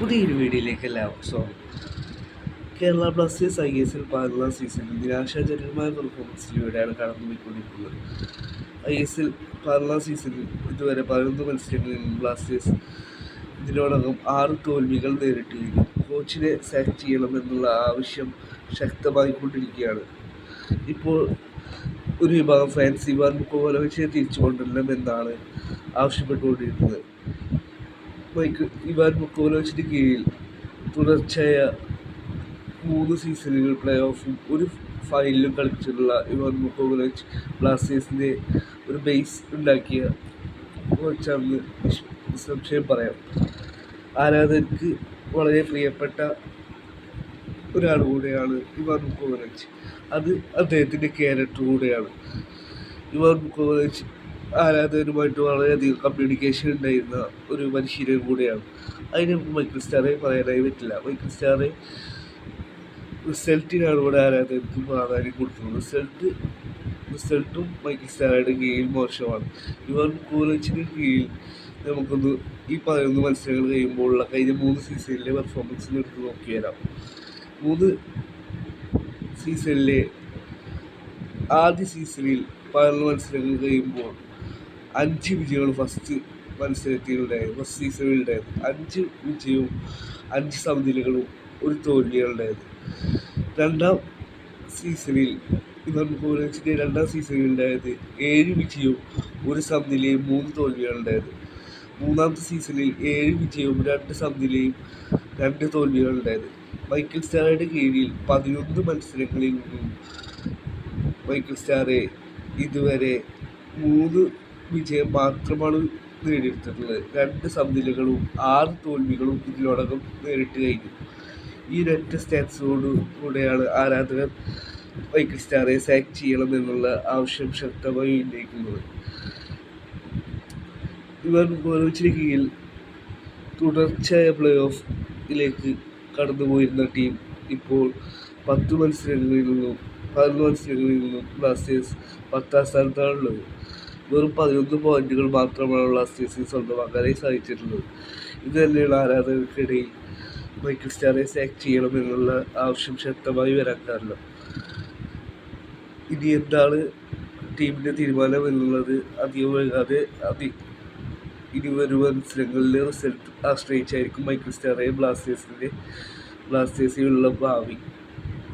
പുതിയൊരു വീഡിയോയിലേക്ക് എല്ലാവർക്കും സ്വാഗതം. കേരള ബ്ലാസ്റ്റേഴ്സ് ISL 14 സീസണിൽ നിരാശാജനകമായ പെർഫോമൻസിലൂടെയാണ് കടന്നുപോയിക്കൊണ്ടിരിക്കുന്നത്. ISL 14 സീസണിൽ ഇതുവരെ 11 മത്സരങ്ങളിൽ ബ്ലാസ്റ്റേഴ്സ് ഇതിനോടകം 6 തോൽവികൾ നേരിട്ടിരിക്കുന്നു. കോച്ചിനെ സാക്ക് ചെയ്യണമെന്നുള്ള ആവശ്യം ശക്തമായിക്കൊണ്ടിരിക്കുകയാണ്. ഇപ്പോൾ ഒരു വിഭാഗം ഫാൻസ് ഇവാൻ മുക്കോവലോവിച്ചിനെ തിരിച്ചു കൊണ്ടുവരണമെന്നാണ് ആവശ്യപ്പെട്ടുകൊണ്ടിരിക്കുന്നത്. ഇവാൻ മുക്കോവലോവിച്ചിന് കീഴിൽ തുടർച്ചയായ 3 സീസണുകൾ പ്ലേ ഓഫും ഒരു ഫൈനലും കളിച്ചിട്ടുള്ള ഇവാൻ മുക്കോവലോവിച്ച് ബ്ലാസ്റ്റേഴ്സിൻ്റെ ഒരു ബേസ് ഉണ്ടാക്കിയ കോച്ചാണെന്ന് നിസ്സംശയം പറയാം. ആരാധകർക്ക് വളരെ പ്രിയപ്പെട്ട ഒരാൾ കൂടെയാണ് ഇവാൻ മുക്കോവലോവിച്ച്. അത് അദ്ദേഹത്തിൻ്റെ ക്യാരക്ടർ കൂടെയാണ്. ഇവാൻ മുക്കോവലോവിച്ച് ആരാധകരുമായിട്ട് വളരെയധികം കമ്മ്യൂണിക്കേഷൻ ഉണ്ടായിരുന്ന ഒരു പരിശീലകൻ കൂടെയാണ്. അതിന് മൈക്കിൾ സ്റ്റാറെ പറയാനായി പറ്റില്ല. മൈക്കിൾ സ്റ്റാറെ റിസൾട്ടിനാണ് ഇവിടെ ആരാധകർക്ക് പ്രാധാന്യം കൊടുക്കുന്നത്. റിസൾട്ടും മൈക്കിൾ സ്റ്റാറയുടെ കീഴിൽ മോശമാണ്. ഇവാൻ മുക്കോവലോവിച്ചിന് കീഴിൽ നമുക്കൊന്ന് ഈ 11 മത്സരങ്ങൾ കഴിയുമ്പോഴുള്ള കഴിഞ്ഞ 3 സീസണിലെ പെർഫോമൻസിൽ എടുത്ത് നോക്കി വരാം. 3 സീസണിലെ ആദ്യ സീസണിൽ 11 മത്സരങ്ങൾ കഴിയുമ്പോൾ 5 വിജയങ്ങൾ ഫസ്റ്റ് സീസണിലുണ്ടായത്. 5 വിജയവും 5 സമനിലകളും ഒരു തോൽവികളുണ്ടായത്. രണ്ടാം സീസണിൽ ഇവാൻ മുക്കോവലോവിച്ചിൻ്റെ രണ്ടാം സീസണിൽ ഉണ്ടായത് 7 വിജയവും 1 സമനിലയും 3 തോൽവികളുണ്ടായത്. മൂന്നാമത്തെ സീസണിൽ 7 വിജയവും 2 സമനിലയും 2 തോൽവികളുണ്ടായത്. മൈക്കിൾ സ്റ്റാറയുടെ കീഴിൽ 11 മത്സരങ്ങളിൽ നിന്നും മൈക്കിൾ സ്റ്റാറെ ഇതുവരെ 3 വിജയം മാത്രമാണ് നേടിയെടുത്തിട്ടുള്ളത്. 2 സമനിലകളും 6 തോൽവികളും ഇതിനോടകം നേരിട്ട് കഴിഞ്ഞു. ഈ ഒരൊറ്റ സ്റ്റാറ്റ്സോടുകൂടെയാണ് ആരാധകർ മൈക്കിൾ സ്റ്റാറെ സാക്ക് ചെയ്യണമെന്നുള്ള ആവശ്യം ശക്തമായി ഉന്നയിക്കുന്നത്. ഇവാൻ മുക്കോവലോവിച്ചിന് കീഴിൽ തുടർച്ചയായ പ്ലേ ഓഫിലേക്ക് കടന്നുപോയിരുന്ന ടീം ഇപ്പോൾ 11 മത്സരങ്ങളിൽ നിന്നും ബ്ലാസ്റ്റേഴ്സ് 10ാം സ്ഥാനത്താണുള്ളത്. വെറും 11 പോയിന്റുകൾ മാത്രമാണ് ബ്ലാസ്റ്റേഴ്സിന് സ്വന്തമാക്കാനായി സാധിച്ചിട്ടുള്ളത്. ഇത് തന്നെയാണ് ആരാധകർക്കിടയിൽ മൈക്കിൾ സ്റ്റാറെ സാക്ക് ചെയ്യണമെന്നുള്ള ആവശ്യം ശക്തമായി വരാൻ കാരണം. ഇനി എന്താണ് ടീമിൻ്റെ തീരുമാനം എന്നുള്ളത് അധികം വൈകാതെ ഇനി വരും മത്സരങ്ങളിലെ റിസൾട്ട് ആശ്രയിച്ചായിരിക്കും മൈക്കിൾ സ്റ്റാറെ ബ്ലാസ്റ്റേഴ്സിലുള്ള ഭാവി.